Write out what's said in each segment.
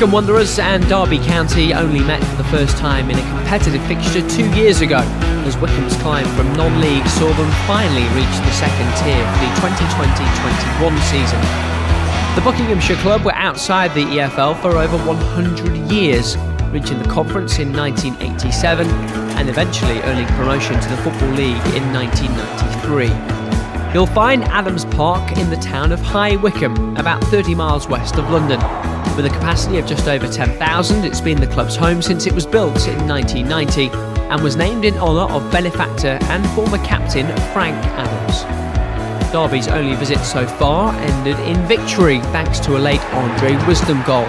Wycombe Wanderers and Derby County only met for the first time in a competitive fixture 2 years ago, as Wycombe's climb from non-league saw them finally reach the second tier for the 2020-21 season. The Buckinghamshire club were outside the EFL for over 100 years, reaching the conference in 1987 and eventually earning promotion to the Football League in 1993. You'll find Adams Park in the town of High Wycombe, about 30 miles west of London. With a capacity of just over 10,000, it's been the club's home since it was built in 1990 and was named in honour of benefactor and former captain Frank Adams. Derby's only visit so far ended in victory thanks to a late Andre Wisdom goal.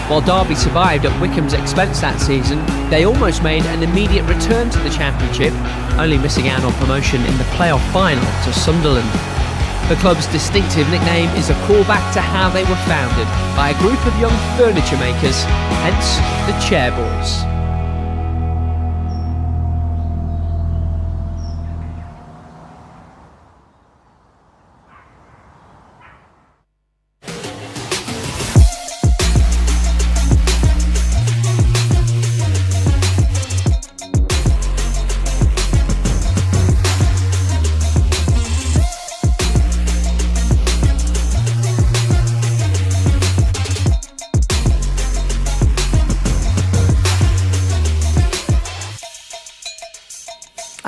While Derby survived at Wycombe's expense that season, they almost made an immediate return to the Championship, only missing out on promotion in the playoff final to Sunderland. The club's distinctive nickname is a callback to how they were founded, by a group of young furniture makers, hence the Chairboys.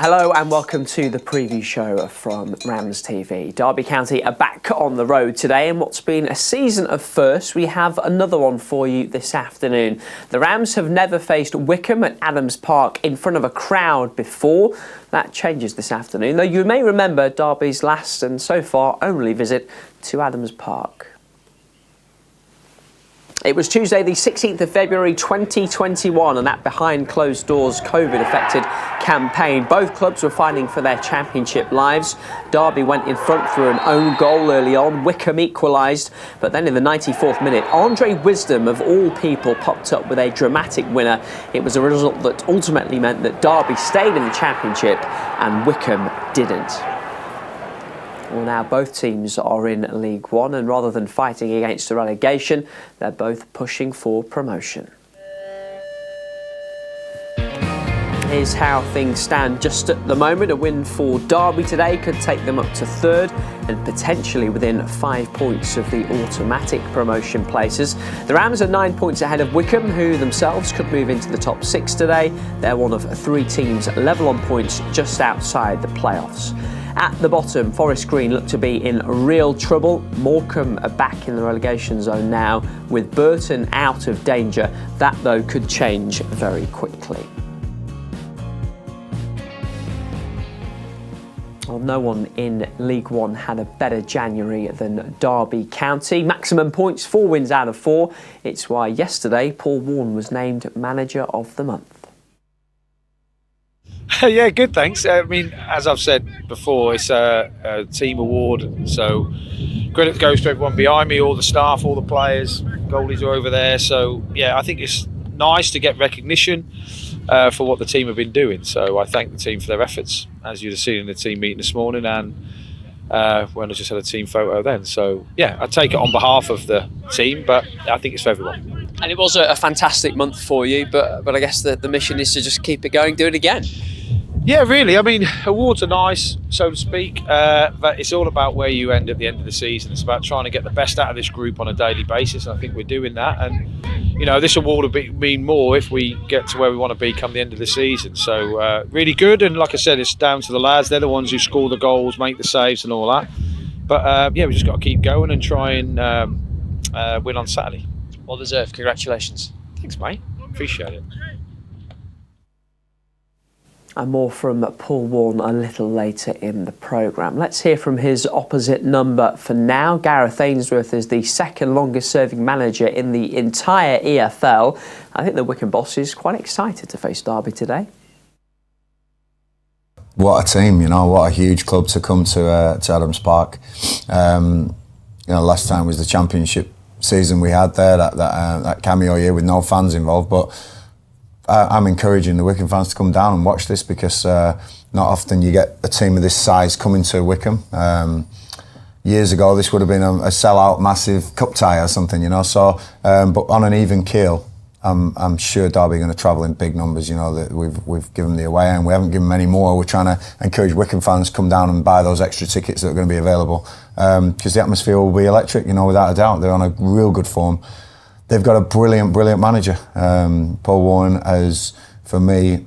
Hello and welcome to the preview show from RamsTV. Derby County are back on the road today, and what's been a season of firsts, we have another one for you this afternoon. The Rams have never faced Wycombe at Adams Park in front of a crowd before. That changes this afternoon, though you may remember Derby's last and so far only visit to Adams Park. It was Tuesday the 16th of February 2021, and that behind closed doors COVID-affected campaign. Both clubs were fighting for their championship lives. Derby went in front through an own goal early on. Wycombe equalised, but then in the 94th minute, Andre Wisdom, of all people, popped up with a dramatic winner. It was a result that ultimately meant that Derby stayed in the championship and Wycombe didn't. Well, now both teams are in League One, and rather than fighting against the relegation, they're both pushing for promotion. Here's how things stand just at the moment. A win for Derby today could take them up to third and potentially within 5 points of the automatic promotion places. The Rams are 9 points ahead of Wycombe, who themselves could move into the top 6 today. They're one of 3 teams level on points just outside the playoffs. At the bottom, Forest Green look to be in real trouble. Morecambe are back in the relegation zone now, with Burton out of danger. That, though, could change very quickly. Well, no one in League One had a better January than Derby County. Maximum points, 4 wins out of 4. It's why yesterday Paul Warne was named Manager of the Month. Yeah, good, thanks. I mean, as I've said before, it's a team award, so credit goes to everyone behind me, all the staff, all the players, goalies are over there. So, yeah, I think it's nice to get recognition for what the team have been doing. So I thank the team for their efforts, as you'd have seen in the team meeting this morning and when I just had a team photo then. So, yeah, I take it on behalf of the team, but I think it's for everyone. And it was a fantastic month for you, but I guess the mission is to just keep it going, do it again. Yeah, really. I mean, awards are nice, so to speak, but it's all about where you end at the end of the season. It's about trying to get the best out of this group on a daily basis, and I think we're doing that. And, you know, this award will mean more if we get to where we want to be come the end of the season. So, really good. And like I said, it's down to the lads. They're the ones who score the goals, make the saves and all that. But, yeah, we just got to keep going and try and win on Saturday. Well deserved. Congratulations. Thanks, mate. Appreciate it. And more from Paul Warne a little later in the programme. Let's hear from his opposite number for now. Gareth Ainsworth is the second longest serving manager in the entire EFL. I think the Wycombe boss is quite excited to face Derby today. What a team, you know, what a huge club to come to Adams Park. You know, last time was the championship season we had there, that cameo year with no fans involved, but I'm encouraging the Wycombe fans to come down and watch this, because not often you get a team of this size coming to Wycombe. years ago, this would have been a sell-out, massive cup tie or something, you know. So, but on an even keel, I'm sure Derby are going to travel in big numbers. You know that we've given the away end, we haven't given them any more. We're trying to encourage Wycombe fans to come down and buy those extra tickets that are going to be available, because the atmosphere will be electric. You know, without a doubt, they're on a real good form. They've got a brilliant manager. Paul Warren has, for me,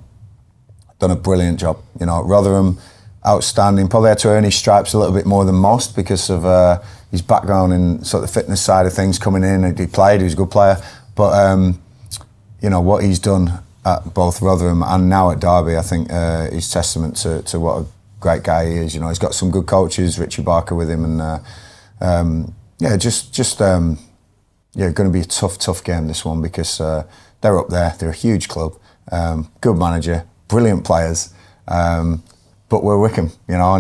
done a brilliant job. You know, Rotherham, outstanding. Probably had to earn his stripes a little bit more than most because of his background in sort of the fitness side of things coming in. He played, he was a good player. But, you know, what he's done at both Rotherham and now at Derby, I think is testament to what a great guy he is. You know, he's got some good coaches, Richie Barker with him. And, yeah, going to be a tough game, this one, because they're up there. They're a huge club. Good manager, brilliant players. But we're Wycombe, you know,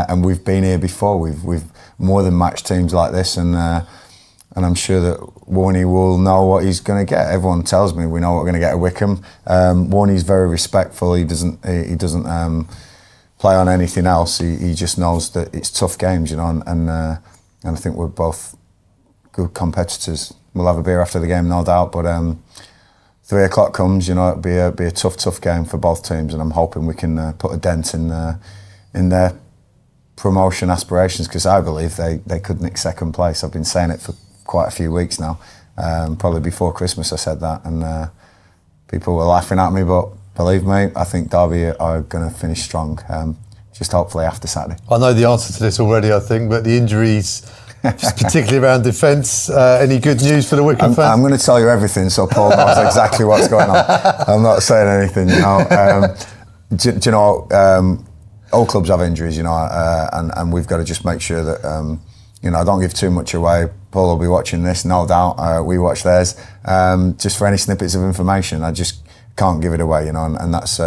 and we've been here before. We've more than matched teams like this, and I'm sure that Warney will know what he's going to get. Everyone tells me we know what we're going to get at Wycombe. Warney's very respectful. He doesn't play on anything else. He just knows that it's tough games, you know, and I think we're both good competitors. We'll have a beer after the game, no doubt. But 3 o'clock comes, you know, it'll be a tough game for both teams, and I'm hoping we can put a dent in their promotion aspirations, because I believe they could nick second place. I've been saying it for quite a few weeks now. Probably before Christmas I said that, and people were laughing at me, but believe me, I think Derby are going to finish strong, just hopefully after Saturday. I know the answer to this already, I think, but the injuries, just particularly around defence, any good news for the Wycombe fans? I'm going to tell you everything, so Paul knows exactly what's going on. I'm not saying anything, you know. Do you know, all clubs have injuries, you know, and we've got to just make sure that, you know, I don't give too much away. Paul will be watching this, no doubt. We watch theirs. Just for any snippets of information, I just can't give it away, you know, and that's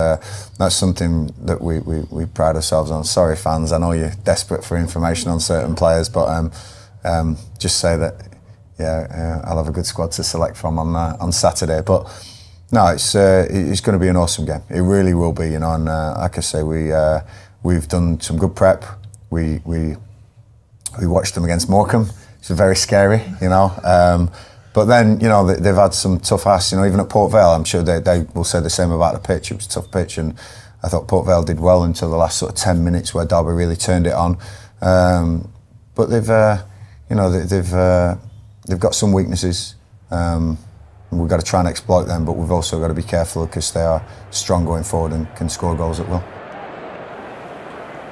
something that we pride ourselves on. Sorry, fans, I know you're desperate for information on certain players, but just say that, yeah, I'll have a good squad to select from on Saturday. But no, it's going to be an awesome game. It really will be, you know. And like I say, we've done some good prep. We watched them against Morecambe. It's very scary, you know. But then, you know, they've had some tough asks, you know, even at Port Vale. I'm sure they will say the same about the pitch. It was a tough pitch, and I thought Port Vale did well until the last sort of 10 minutes where Derby really turned it on. But they've got some weaknesses. We've got to try and exploit them, but we've also got to be careful because they are strong going forward and can score goals at will.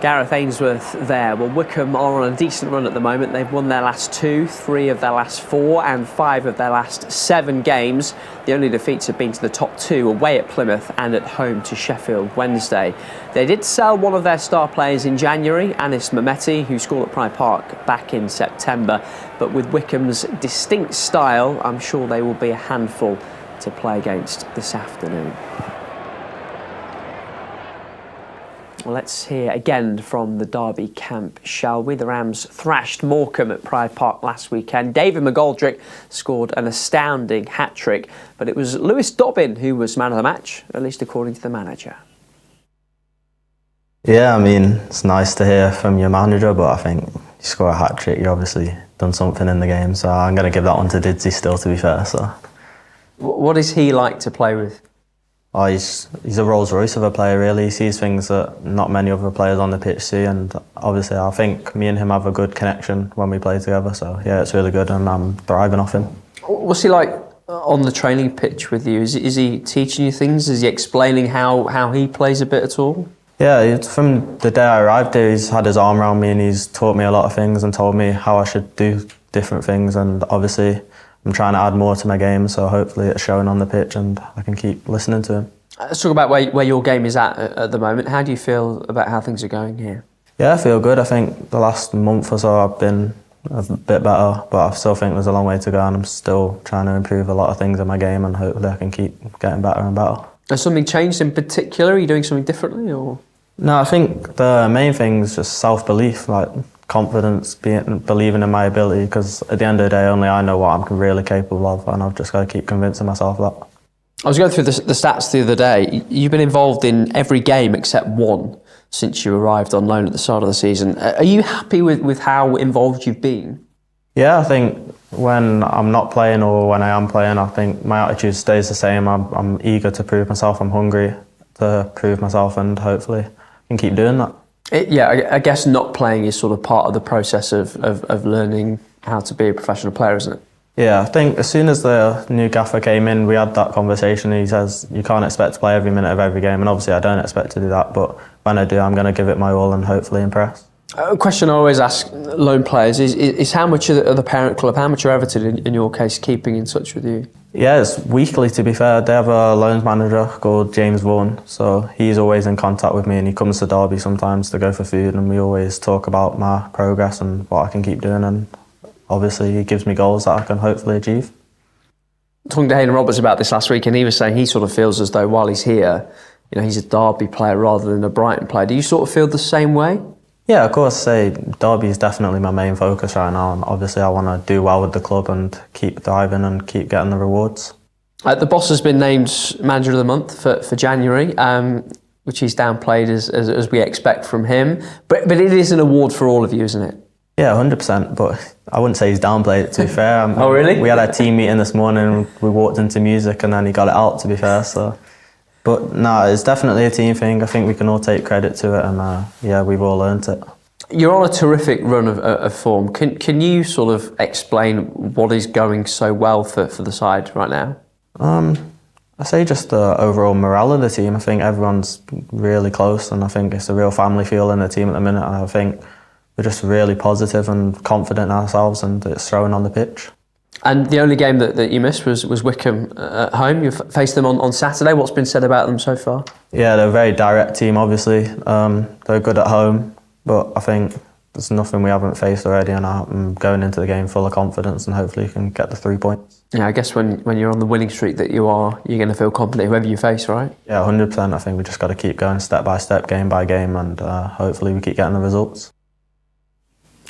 Gareth Ainsworth there. Well, Wycombe are on a decent run at the moment. They've won their last 2, 3 of their last 4 and 5 of their last 7 games. The only defeats have been to the top 2, away at Plymouth and at home to Sheffield Wednesday. They did sell one of their star players in January, Anis Mehmeti, who scored at Pride Park back in September. But with Wycombe's distinct style, I'm sure they will be a handful to play against this afternoon. Well, let's hear again from the Derby camp, shall we? The Rams thrashed Morecambe at Pride Park last weekend. David McGoldrick scored an astounding hat-trick, but it was Lewis Dobbin who was man of the match, at least according to the manager. Yeah, I mean, it's nice to hear from your manager, but I think you score a hat-trick, you've obviously done something in the game, so I'm going to give that one to Didsy still, to be fair. So, what is he like to play with? Oh, he's a Rolls Royce of a player, really. He sees things that not many other players on the pitch see, and obviously I think me and him have a good connection when we play together, so yeah, it's really good and I'm thriving off him. What's he like on the training pitch with you? Is he teaching you things? Is he explaining how he plays a bit at all? Yeah, from the day I arrived here, he's had his arm around me and he's taught me a lot of things and told me how I should do different things, and obviously I'm trying to add more to my game, so hopefully it's showing on the pitch and I can keep listening to him. Let's talk about where your game is at the moment. How do you feel about how things are going here? Yeah, I feel good. I think the last month or so I've been a bit better, but I still think there's a long way to go and I'm still trying to improve a lot of things in my game and hopefully I can keep getting better and better. Has something changed in particular? Are you doing something differently? Or? No, I think the main thing is just self-belief, like confidence, believing in my ability, because at the end of the day only I know what I'm really capable of and I've just got to keep convincing myself that. I was going through the stats the other day. You've been involved in every game except one. since you arrived on loan at the start of the season. Are you happy with how involved you've been? Yeah, I think when I'm not playing or when I am playing, I think my attitude stays the same. I'm eager to prove myself. I'm hungry to prove myself, and hopefully I can keep doing that. I guess not playing is sort of part of the process of learning how to be a professional player, isn't it? Yeah, I think as soon as the new gaffer came in, we had that conversation. He says you can't expect to play every minute of every game, and obviously I don't expect to do that, but when I do, I'm going to give it my all and hopefully impress. A question I always ask loan players is how much are the parent club, how much are Everton, in your case, keeping in touch with you? Yeah, it's weekly, to be fair. They have a loans manager called James Vaughan, so he's always in contact with me, and he comes to Derby sometimes to go for food, and we always talk about my progress and what I can keep doing, and obviously he gives me goals that I can hopefully achieve. Talking to Hayden Roberts about this last week, and he was saying he sort of feels as though while he's here, he's a Derby player rather than a Brighton player. Do you sort of feel the same way? Yeah, of course. Derby is definitely my main focus right now, and obviously I want to do well with the club and keep thriving and keep getting the rewards. The boss has been named Manager of the Month for January, which he's downplayed as we expect from him. But it is an award for all of you, isn't it? Yeah, 100%, but I wouldn't say he's downplayed it, to be fair. Oh, really? We had our team meeting this morning, we walked into music and then he got it out, to be fair, so... But no, it's definitely a team thing. I think we can all take credit to it, and we've all earned it. You're on a terrific run of form. Can you sort of explain what is going so well for the side right now? I say just the overall morale of the team. I think everyone's really close, and I think it's a real family feel in the team at the minute. And I think we're just really positive and confident in ourselves, and it's thrown on the pitch. And the only game that you missed was Wycombe at home. You faced them on Saturday. What's been said about them so far? Yeah, they're a very direct team, obviously. They're good at home, but I think there's nothing we haven't faced already, and I'm going into the game full of confidence, and hopefully you can get the 3 points. Yeah, I guess when you're on the winning streak that you're going to feel confident whoever you face, right? Yeah, 100%. I think we just got to keep going step by step, game by game, and hopefully we keep getting the results.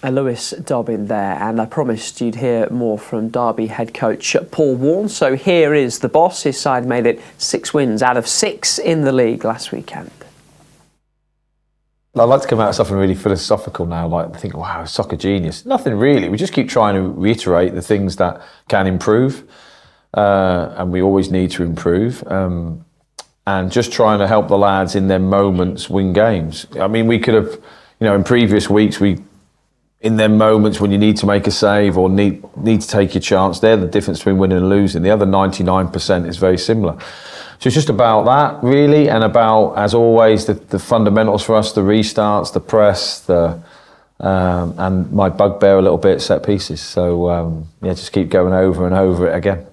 Lewis Dobbin there, and I promised you'd hear more from Derby head coach Paul Warne. So here is the boss. His side made it 6 wins out of 6 in the league last weekend. I'd like to come out with something really philosophical now, like think, wow, soccer genius. Nothing really. We just keep trying to reiterate the things that can improve, and we always need to improve, and just trying to help the lads in their moments win games. I mean, we could have, in previous weeks, in them moments when you need to make a save or need to take your chance, they're the difference between winning and losing. The other 99% is very similar. So it's just about that, really, and about, as always, the fundamentals for us, the restarts, the press, and my bugbear a little bit, set pieces. So, just keep going over and over it again.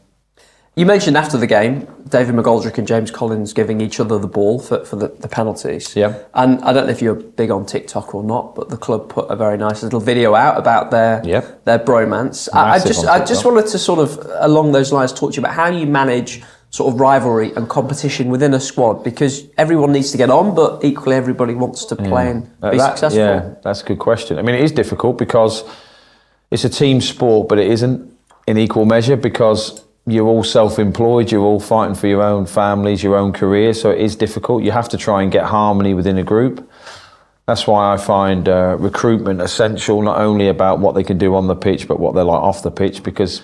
You mentioned after the game, David McGoldrick and James Collins giving each other the ball for the penalties. Yeah. And I don't know if you're big on TikTok or not, but the club put a very nice little video out about their bromance. I just wanted to sort of, along those lines, talk to you about how you manage sort of rivalry and competition within a squad, because everyone needs to get on, but equally everybody wants to play and be successful. Yeah, that's a good question. I mean, it is difficult because it's a team sport, but it isn't in equal measure, because you're all self-employed, you're all fighting for your own families, your own career, so it is difficult. You have to try and get harmony within a group. That's why I find recruitment essential, not only about what they can do on the pitch, but what they're like off the pitch, because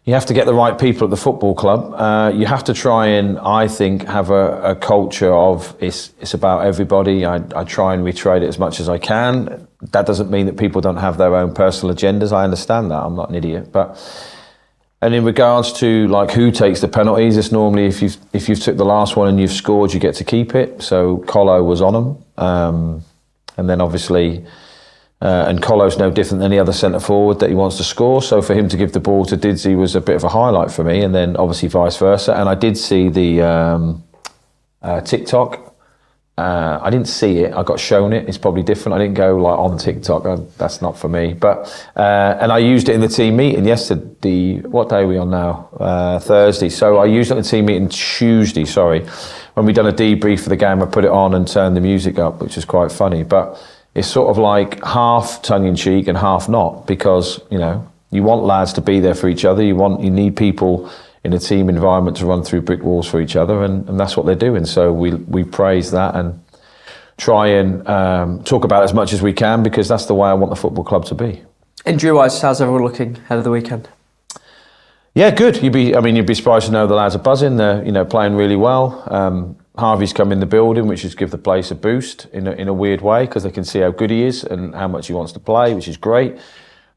you have to get the right people at the football club. You have to try and, I think, have a culture of it's about everybody. I try and reiterate it as much as I can. That doesn't mean that people don't have their own personal agendas. I understand that. I'm not an idiot. And in regards to like who takes the penalties, it's normally if you've took the last one and you've scored, you get to keep it. So Colo was on them, and then obviously. And Colo's no different than any other centre forward that he wants to score. So for him to give the ball to Didsy was a bit of a highlight for me, and then obviously vice versa. And I did see the TikTok. I didn't see it. I got shown it. It's probably different. I didn't go like on TikTok. That's not for me. But and I used it in the team meeting yesterday. What day are we on now? Thursday. So I used it in the team meeting Tuesday. Sorry, when we done a debrief for the game, I put it on and turned the music up, which is quite funny. But it's sort of like half tongue-in-cheek and half not, because, you want lads to be there for each other. You need people in a team environment to run through brick walls for each other, and that's what they're doing. So we praise that and try and talk about as much as we can, because that's the way I want the football club to be. Injury-wise, how's everyone looking ahead of the weekend? Yeah, good. You'd be surprised to know the lads are buzzing. They're playing really well. Harvey's come in the building, which has given the place a boost in a weird way, because they can see how good he is and how much he wants to play, which is great.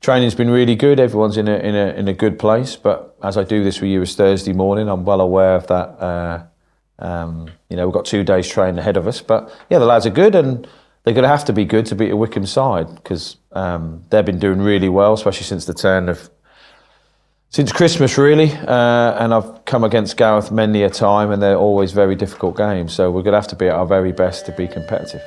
Training's been really good. Everyone's in a good place. But as I do this with you as Thursday morning, I'm well aware of that. We've got 2 days training ahead of us. But yeah, the lads are good, and they're going to have to be good to beat a Wycombe side, because they've been doing really well, especially since Christmas, really. And I've come against Gareth many a time, and they're always very difficult games. So we're going to have to be at our very best to be competitive.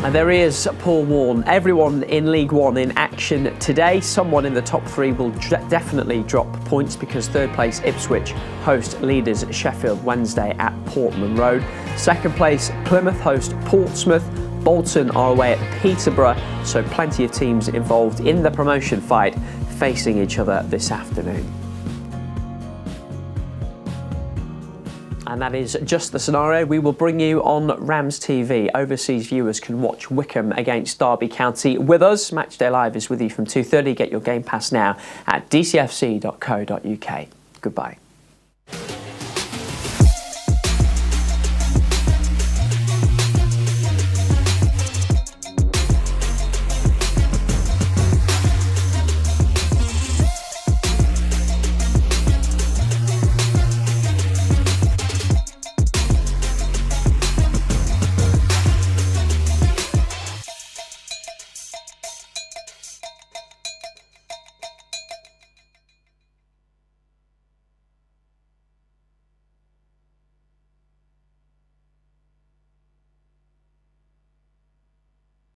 And there he is, Paul Warne. Everyone in League One in action today. Someone in the top 3 will definitely drop points, because third place Ipswich host leaders Sheffield Wednesday at Portman Road. Second place Plymouth host Portsmouth. Bolton are away at Peterborough, so plenty of teams involved in the promotion fight facing each other this afternoon. And that is just the scenario we will bring you on RamsTV. Overseas viewers can watch Wycombe against Derby County with us. Matchday Live is with you from 2:30. Get your Game Pass now at dcfc.co.uk. Goodbye.